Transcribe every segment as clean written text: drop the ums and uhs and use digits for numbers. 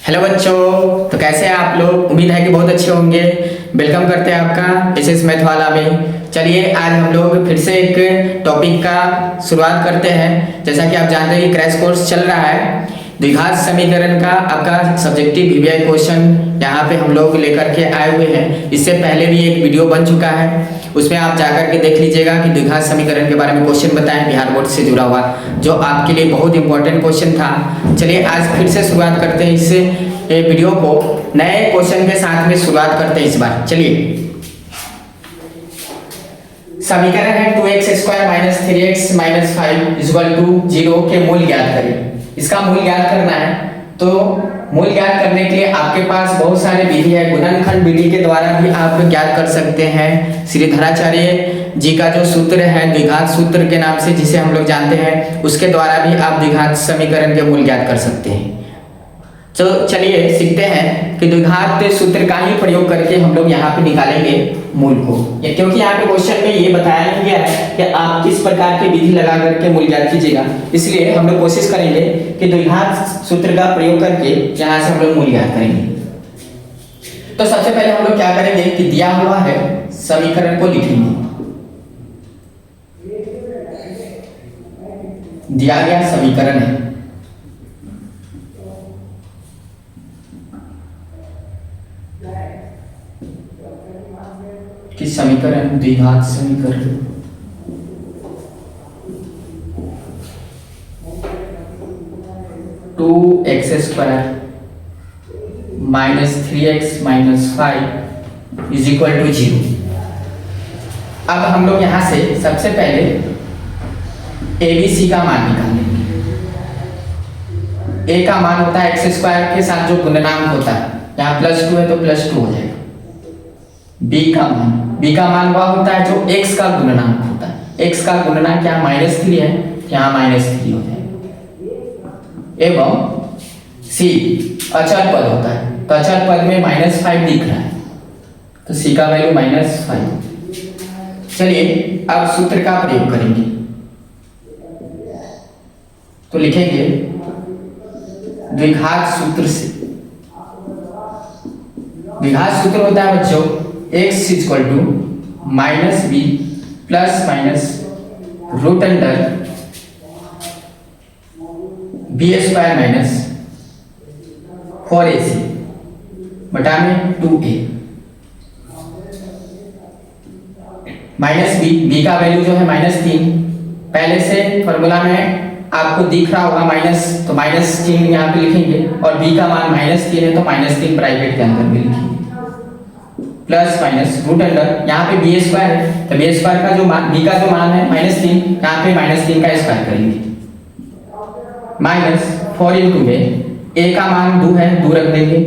Hello बच्चों, तो कैसे हैं आप लोग। उम्मीद है कि बहुत अच्छे होंगे। वेलकम करते हैं आपका एसएस मैथ वाला में। चलिए आज हम लोग फिर से एक टॉपिक का शुरुआत करते हैं। जैसा कि आप जानते हैं कि क्रैश कोर्स चल रहा है, द्विघात समीकरण का आपका सब्जेक्टिव वीवीआई क्वेश्चन यहाँ पे हम लोग लेकर के आए हुए हैं। इससे पहले भी एक वीडियो बन चुका है, उसमें आप जाकर के देख लीजिएगा कि द्विघात समीकरण के बारे में क्वेश्चन बताएं बिहार बोर्ड से जुड़ा हुआ, जो आपके लिए बहुत इंपॉर्टेंट क्वेश्चन था। चलिए आज फिर से शुरुआत करते हैं इससे वीडियो को नए क्वेश्चन के साथ में शुरुआत करते हैं इस बार। चलिए समीकरण है 2x² minus 3x minus 5 equal to 0 के मूल ज्ञात करें। इसका मूल ज्ञात करना है, तो मूल ज्ञात करने के लिए आपके पास बहुत सारे विधि है। गुणनखंड विधि के द्वारा भी आप ज्ञात कर सकते हैं। श्रीधराचार्य जी का जो सूत्र है द्विघात सूत्र के नाम से, जिसे हम लोग जानते हैं, उसके द्वारा भी आप द्विघात समीकरण के मूल ज्ञात कर सकते हैं। तो चलिए सीखते हैं कि द्विघात सूत्र का ही प्रयोग करके हम लोग यहाँ पे निकालेंगे मूल को, क्योंकि यहाँ पे क्वेश्चन में ये बताया नहीं गया है कि आप किस प्रकार की विधि लगा करके मूल ज्ञात कीजिएगा। इसलिए हम लोग कोशिश करेंगे कि द्विघात सूत्र का प्रयोग करके यहाँ से हम लोग मूल ज्ञात करेंगे। तो सबसे पहले हम लोग क्या करेंगे कि दिया हुआ है समीकरण को लिखेंगे। दिया गया समीकरण है, कि समीकरण द्विघात समीकरण two x square minus 3x minus 5 is equal to 0। अब हम लोग यहां से सबसे पहले ABC का मान निकालेंगे। A का मान होता है एक्स स्क्वायर के साथ जो गुणनांक होता है, यहाँ +2 है तो +2 हो जाएगा। B का मान वह होता है जो x का गुणनांक होता है। x का गुणनांक यहाँ -3 है, यहाँ -3 हो जाएगा। एवं C अचल पद होता है, तो अचल पद में -5 दिख रहा है, तो C का वैल्यू -5। चलिए अब सूत्र का प्रयोग करेंगे, तो लिखेंगे द्विघात सूत्र से। द्विघात सूत्र होता है बच्चों x equal to -b plus minus root under b² minus 4ac बटा में 2a माइनस b का वैल्यू जो है -3। पहले से फॉर्मूला में आपको दिख रहा होगा माइनस, तो -3 यहाँ पे लिखेंगे, और b का मान -3 है तो -3 ब्रैकेट के अंदर भी लिखेंगे, प्लस माइनस रूट अंडर यहाँ पे b² है, तो b² का जो मान, b का जो मान है -3, यहाँ पे -3 का स्क्वायर करेंगे, माइनस 4 इंटू a का मान 2 है, 2 रख देंगे,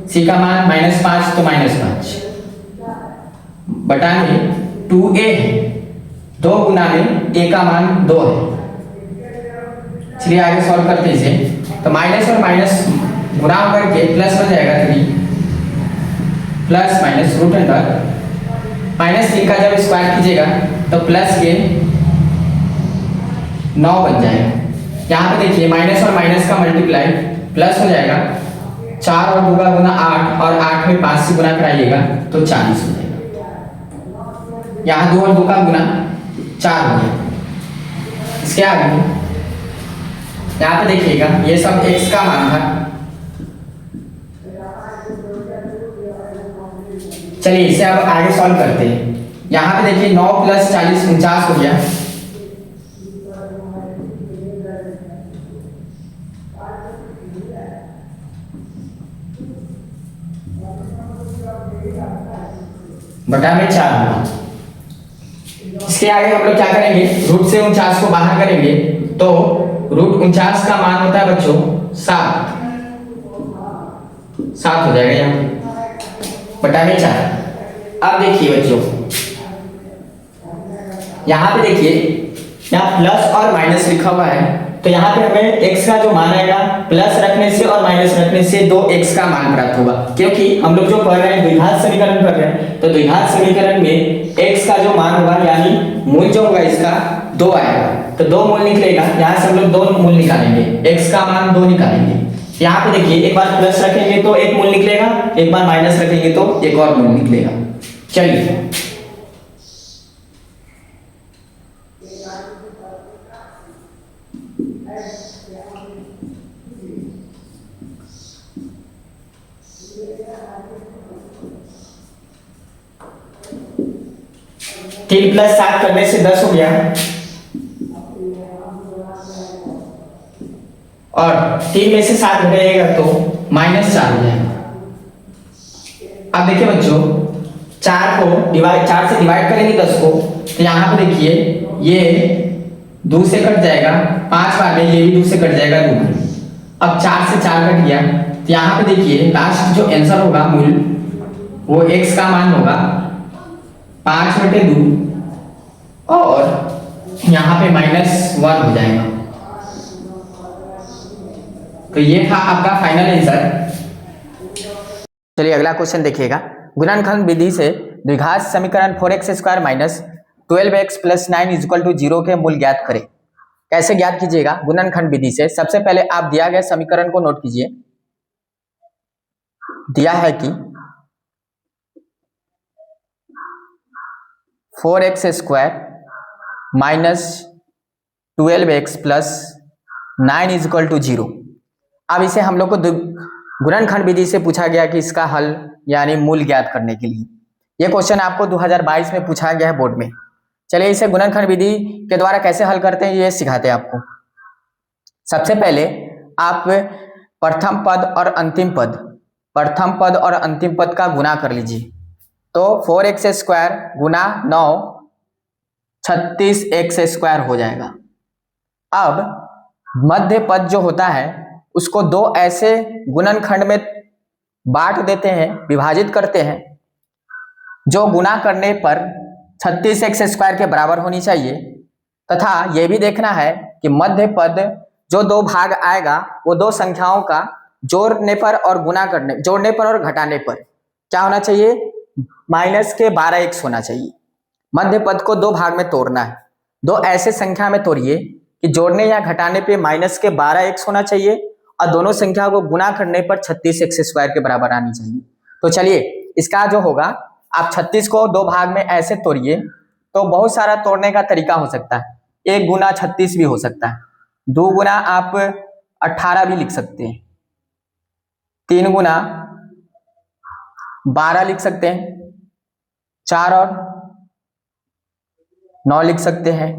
c का मान -5 तो -5 बटा में 2a है, 2 गुना में a का मान 2 है। चलिए आगे सॉल्व करते हैं इसे, तो माइनस और माइनस गुणा करके प्लस हो जाएगा 3 प्लस माइनस रूट अंडर -3 का जब स्क्वायर कीजिएगा तो प्लस के 9 बन जाएगा। यहाँ पे देखिए माइनस और माइनस का मल्टीप्लाई प्लस हो जाएगा, 4 और 2 का गुना 8, और 8 में 5 से गुना कराइएगा तो 40 हो जाएगा। यहाँ 2 और 2 का गुना 4 हो गया। इसके आगे यहाँ पे देखिएगा ये सब x का मान था। चलिए इसे अब आगे सॉल्व करते हैं। यहाँ पे देखिए 9 + 40 49 हो गया। बटा में 4 होगा। इसके आगे हम लोग क्या करेंगे, रूट से 49 को बाहर करेंगे, तो रूट 49 का मान होता है बच्चों 7 हो जाएगा यहाँ बटा में 4। अब देखिए बच्चों यहाँ पे देखिए यहाँ प्लस और माइनस लिखा हुआ है, तो यहाँ पे हमें x का जो मान आएगा प्लस रखने से और माइनस रखने से 2x का मान प्राप्त होगा। क्योंकि हम लोग जो पढ़ रहे हैं द्विघात समीकरण पढ़ रहे हैं, तो द्विघात समीकरण में x का जो मान होगा यानी मूल जो होगा इसका 2 आएगा, तो 2 मूल निकलेगा। यहाँ से हम लोग 2 मूल निकालेंगे, x का मान 2 निकालेंगे, यहाँ पे देखिए एक बार प्लस रखेंगे तो एक मूल निकलेगा, एक बार माइनस रखेंगे तो एक और मूल निकलेगा। चलिए तीन प्लस 7 करने से 10 हो गया, और 3 में से 7 घटेगा तो -4 हो जाएगा। अब देखिए बच्चों, 4 से डिवाइड करेंगे 10 को, तो यहाँ पे देखिए ये 2 से कट जाएगा, 5 बार में ये भी 2 से कट जाएगा 2 बार। अब 4 से 4 कट गया, तो यहाँ पे देखिए लास्ट जो आंसर होगा मूल, वो x का मान होगा 5/2, और यहाँ पे -1 हो जाएगा। तो ये था आपका फाइनल आंसर। चलिए अगला क्वेश्चन देखिएगा। गुणनखंड विधि से द्विघात समीकरण 4x² minus 12x plus 9 equal to 0 के मूल ज्ञात करें। कैसे ज्ञात कीजिएगा? गुणनखंड विधि से सबसे पहले आप दिया गया समीकरण को नोट कीजिए। दिया है कि 4x² minus 12x plus 9 equal to 0। अब इसे हम लोग को गुणनखंड विधि से पूछा गया कि इसका हल यानी मूल ज्ञात करने के लिए। यह क्वेश्चन आपको 2022 में पूछा गया है बोर्ड में। चलिए इसे गुणनखंड विधि के द्वारा कैसे हल करते हैं ये सिखाते हैं आपको। सबसे पहले आप प्रथम पद और अंतिम पद का गुणा कर लीजिए। तो 4x² गुना 9 36x² हो जाएगा। अब मध्य पद जो होता है उसको दो ऐसे गुणनखंड में बांट देते हैं, विभाजित करते हैं, जो गुणा करने पर 36x² के बराबर होनी चाहिए, तथा यह भी देखना है कि मध्य पद जो दो भाग आएगा वो दो संख्याओं का जोड़ने पर और घटाने पर क्या होना चाहिए? -12x होना चाहिए। मध्य पद को दो भाग में तोड़ना है, दो ऐसे संख्या में तोड़िए कि जोड़ने या घटाने पे -12x होना चाहिए और दोनों संख्या को गुणा करने पर 36x² के बराबर आनी चाहिए। तो चलिए इसका जो होगा, आप 36 को दो भाग में ऐसे तोड़िए, तो बहुत सारा तोड़ने का तरीका हो सकता है। 1 गुना 36 भी हो सकता है, 2 गुना आप 18 भी लिख सकते हैं, 3 गुना 12 लिख सकते हैं, 4 और 9 लिख सकते हैं,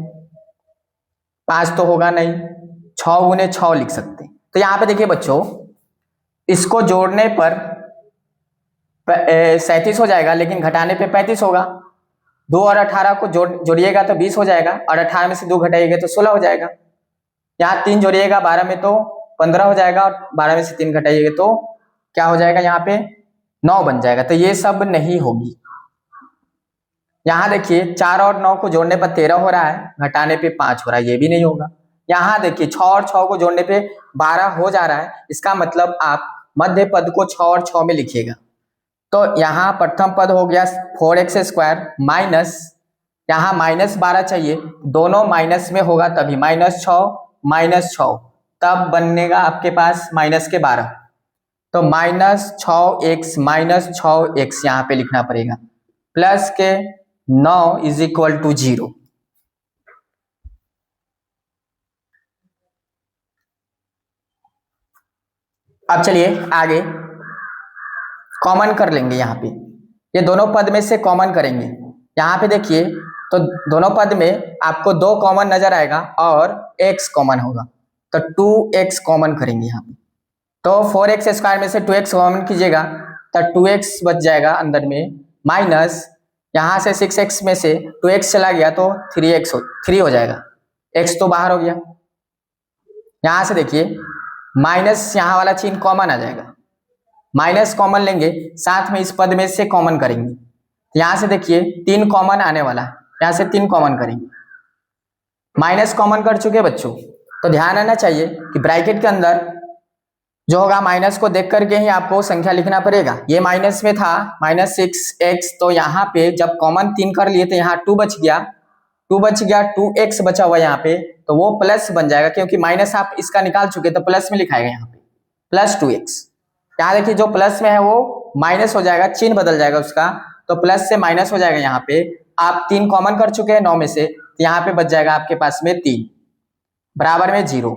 5 तो होगा नहीं, 6 गुने 6 लिख सकते हैं। तो यहाँ पे देखिए बच्चों, इसको जोड़ने पर 37 हो जाएगा, लेकिन घटाने पे 35 होगा। 2 और 18 को जोड़िएगा तो 20 हो जाएगा, और 18 में से 2 घटाइएगा तो 16 हो जाएगा। यहाँ 3 जोड़िएगा 12 में तो 15 हो जाएगा, और 12 में से 3 घटाइएगा तो क्या हो जाएगा? यहाँ पे 9 बन जाएगा। तो ये सब नहीं होगी। यहाँ देखिए 4 और 9 को जोड़ने पर 13 हो रहा है, घटाने पे 5 हो रहा है, ये भी नहीं होगा। यहाँ देखिए 6 और 6 को जोड़ने पे 12 हो जा रहा है, इसका मतलब आप मध्य पद को 6 और 6 में लिखिएगा। तो यहाँ प्रथम पद हो गया 4x² माइनस, यहाँ -12 चाहिए, दोनों माइनस में होगा तभी, -6 तब बनेगा आपके पास -12। तो -6x यहाँ पे लिखना पड़ेगा, प्लस के 9 इक्वल टू 0। अब चलिए आगे कॉमन कर लेंगे। यहाँ पे ये दोनों पद में से कॉमन करेंगे। यहाँ पे देखिए तो दोनों पद में आपको 2 कॉमन नजर आएगा और x कॉमन होगा, तो 2x कॉमन करेंगे यहाँ पे। तो 4x² में से 2x कॉमन कीजिएगा तो 2x बच जाएगा अंदर में, माइनस यहाँ से 6x में से 2x चला गया तो 3 हो जाएगा, x तो बाहर हो गया। यहाँ से देखिए माइनस, यहाँ वाला चिन्ह कॉमन आ जाएगा, माइनस कॉमन लेंगे, साथ में इस पद में से कॉमन करेंगे। यहाँ से देखिए 3 कॉमन आने वाला है, यहाँ से 3 कॉमन करेंगे, माइनस कॉमन कर चुके बच्चों। तो ध्यान रहना चाहिए कि ब्रैकेट के अंदर जो होगा माइनस को देख करके ही आपको संख्या लिखना पड़ेगा। ये माइनस में था -6x, तो यहाँ पे जब कॉमन 3 कर लिए तो यहाँ 2 बच गया, 2x बचा हुआ यहाँ पे, तो वो प्लस बन जाएगा, क्योंकि माइनस आप इसका निकाल चुके तो प्लस में लिखाएगा। यहाँ पे प्लस 2x। यहाँ देखिए जो प्लस में है वो माइनस हो जाएगा, चिन्ह बदल जाएगा उसका, तो प्लस से माइनस हो जाएगा। यहाँ पे आप 3 कॉमन कर चुके हैं 9 में से, तो यहाँ पे बच जाएगा आपके पास में 3 बराबर में 0।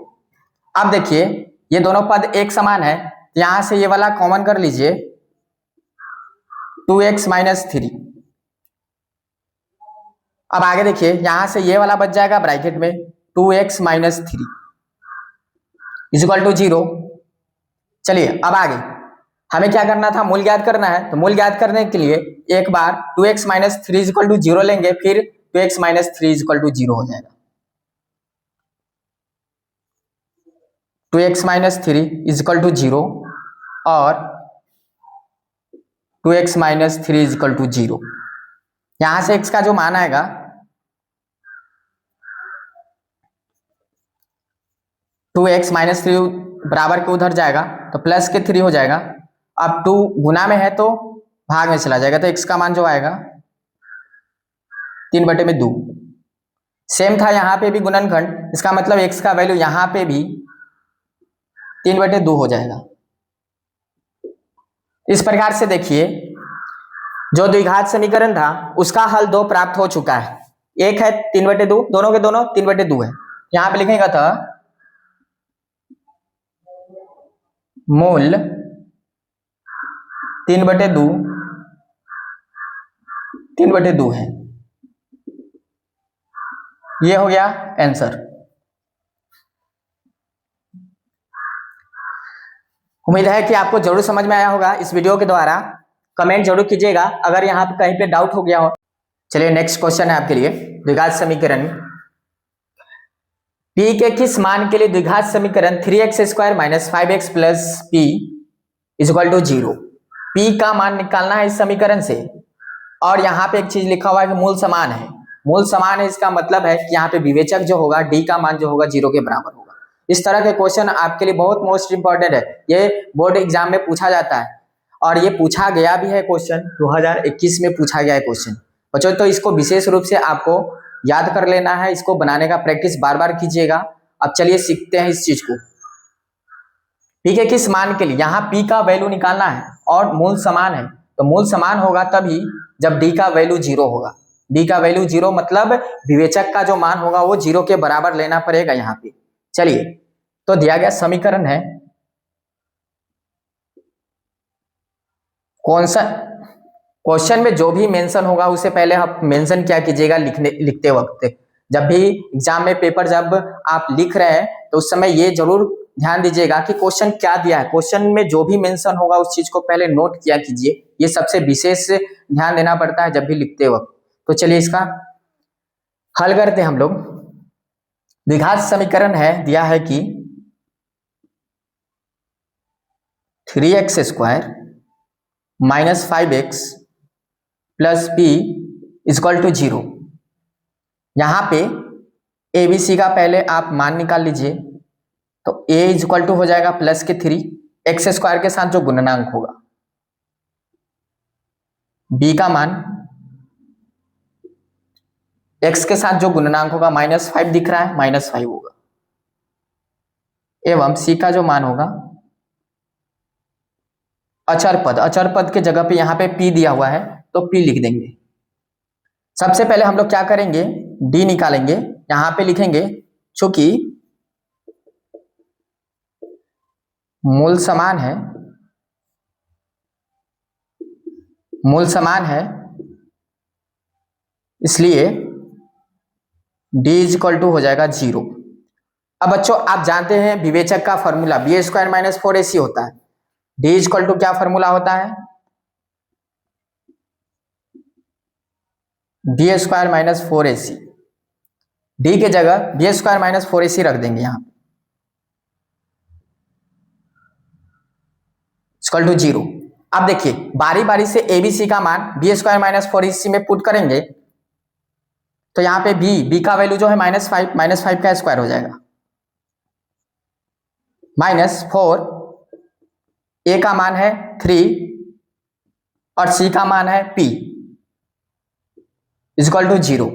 अब देखिए ये दोनों पद एक समान है, तो यहाँ से ये वाला कॉमन कर लीजिए 2x माइनस 3। अब आगे देखिए यहां से ये वाला बच जाएगा ब्रैकेट में 2x माइनस 3 इक्वल टू 0। चलिए अब आगे हमें क्या करना था, मूल ज्ञात करना है। तो मूल ज्ञात करने के लिए एक बार 2x माइनस 3 इक्वल टू 0 लेंगे, फिर 2x माइनस 3 इक्वल टू 0 हो जाएगा। 2x माइनस 3 इक्वल टू 0 और 2x माइनस 3 इक्वल टू 0। यहां से x का जो मान आएगा 2x माइनस 3 बराबर के उधर जाएगा तो प्लस के 3 हो जाएगा। अब 2 गुना में है तो भाग में चला जाएगा, तो x का मान जो आएगा 3/2। सेम था यहाँ पे भी गुणनखंड, इसका मतलब x का वैल्यू यहाँ पे भी 3/2 हो जाएगा। इस प्रकार से देखिए जो द्विघात समीकरण था उसका हल 2 प्राप्त हो चुका है। एक है 3/2, दोनों के दोनों 3/2 है। यहाँ पे लिखेगा था मूल 3/2 है। ये हो गया आंसर। उम्मीद है कि आपको जरूर समझ में आया होगा इस वीडियो के द्वारा। कमेंट जरूर कीजिएगा अगर यहाँ पे कहीं पे डाउट हो गया हो। चलिए नेक्स्ट क्वेश्चन है आपके लिए द्विघात समीकरण। p के किस मान के लिए द्विघात समीकरण 3x² minus 5x plus p equal to 0। p का मान निकालना है इस समीकरण से, और यहाँ पे एक चीज लिखा हुआ है कि मूल समान है। मूल समान है इसका मतलब है कि यहाँ पे विवेचक जो होगा d का मान जो होगा 0 के बराबर होगा। इस तरह के क्वेश्चन आपके लिए बहुत मोस्ट इंपॉर्टेंट है, ये बोर्ड एग्जाम में पूछा जाता है और ये पूछा गया भी है। क्वेश्चन 2021 में पूछा गया है क्वेश्चन बच्चों, तो इसको विशेष रूप से आपको याद कर लेना है। इसको बनाने का प्रैक्टिस बार बार कीजिएगा। अब चलिए सीखते हैं इस चीज को। p के किस मान के लिए, यहाँ p का वैल्यू निकालना है और मूल समान है, तो मूल समान होगा तभी जब d का वैल्यू 0 होगा। d का वैल्यू 0 मतलब विवेचक का जो मान होगा वो 0 के बराबर लेना पड़ेगा यहाँ पे। चलिए तो दिया गया समीकरण है, कौन सा क्वेश्चन में जो भी मेंशन होगा उसे पहले आप मेंशन क्या कीजिएगा लिखते वक्त। जब भी एग्जाम में पेपर जब आप लिख रहे हैं तो उस समय ये जरूर ध्यान दीजिएगा कि क्वेश्चन क्या दिया है। क्वेश्चन में जो भी मेंशन होगा उस चीज को पहले नोट किया कीजिए, ये सबसे विशेष ध्यान देना पड़ता है जब भी लिखते वक्त। तो चलिए इसका हल करते हैं हम लोग। द्विघात समीकरण है, दिया है कि 3x² minus 5x plus p equal to 0। यहां पे ABC का पहले आप मान निकाल लीजिए, तो a इक्वल टू हो जाएगा प्लस के 3 x² के साथ जो गुणनांक होगा, b का मान x के साथ जो गुणनांक होगा -5 दिख रहा है, -5 होगा, एवं c का जो मान होगा अचर पद के जगह पे यहाँ पे p दिया हुआ है तो p लिख देंगे। सबसे पहले हम लोग क्या करेंगे, d निकालेंगे। यहाँ पे लिखेंगे चूंकि मूल समान है इसलिए d इक्वल टू हो जाएगा 0। अब बच्चों आप जानते हैं विवेचक का फॉर्मूला b² माइनस 4ac होता है। d इक्वल टू क्या फॉर्मूला होता है, b² माइनस 4ac। d के जगह b² माइनस 4ac रख देंगे यहां इक्वल टू 0। अब देखिए बारी बारी से ABC का मान b² माइनस 4ac में पुट करेंगे, तो यहाँ पे b का वैल्यू जो है -5 का स्क्वायर हो जाएगा, -4 a का मान है 3 और c का मान है p इक्वल टू 0।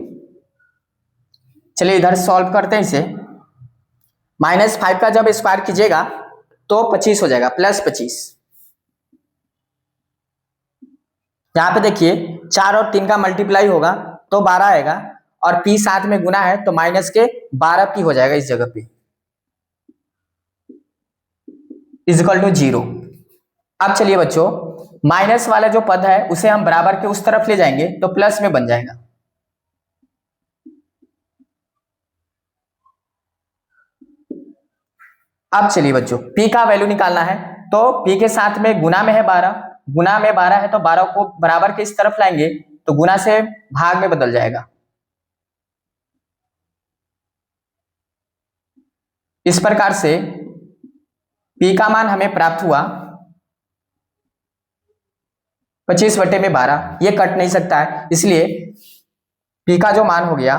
चलिए इधर सॉल्व करते हैं इसे। -5 का जब स्क्वायर कीजिएगा तो 25 हो जाएगा, +25। यहाँ पे देखिए 4 और 3 का मल्टीप्लाई होगा तो 12 आएगा, और p साथ में गुना है तो माइनस के 12p हो जाएगा इस जगह पे, = 0। अब चलिए बच्चों, माइनस वाला जो पद है उसे हम बराबर के उस तरफ ले जाएंगे तो प्लस में बन जाएगा। अब चलिए बच्चों, p का वैल्यू निकालना है, तो p के साथ में गुना में है 12, गुना में 12 है तो 12 को बराबर के इस तरफ लाएंगे तो गुना से भाग में बदल जाएगा। इस प्रकार से p का मान हमें प्राप्त हुआ 25/12। ये कट नहीं सकता है, इसलिए p का जो मान हो गया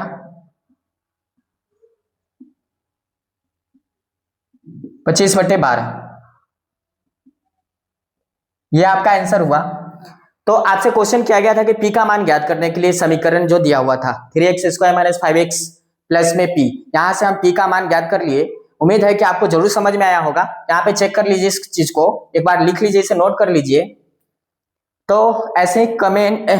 25/12, ये आपका आंसर हुआ। तो आपसे क्वेश्चन किया गया था कि p का मान ज्ञात करने के लिए समीकरण जो दिया हुआ था 3x² - 5x प्लस में p, यहां से हम p का मान ज्ञात कर लिए। उम्मीद है कि आपको जरूर समझ में आया होगा। यहाँ पे चेक कर लीजिए, इस चीज को एक बार लिख लीजिए, इसे नोट कर लीजिए। तो ऐसे ही कमेंट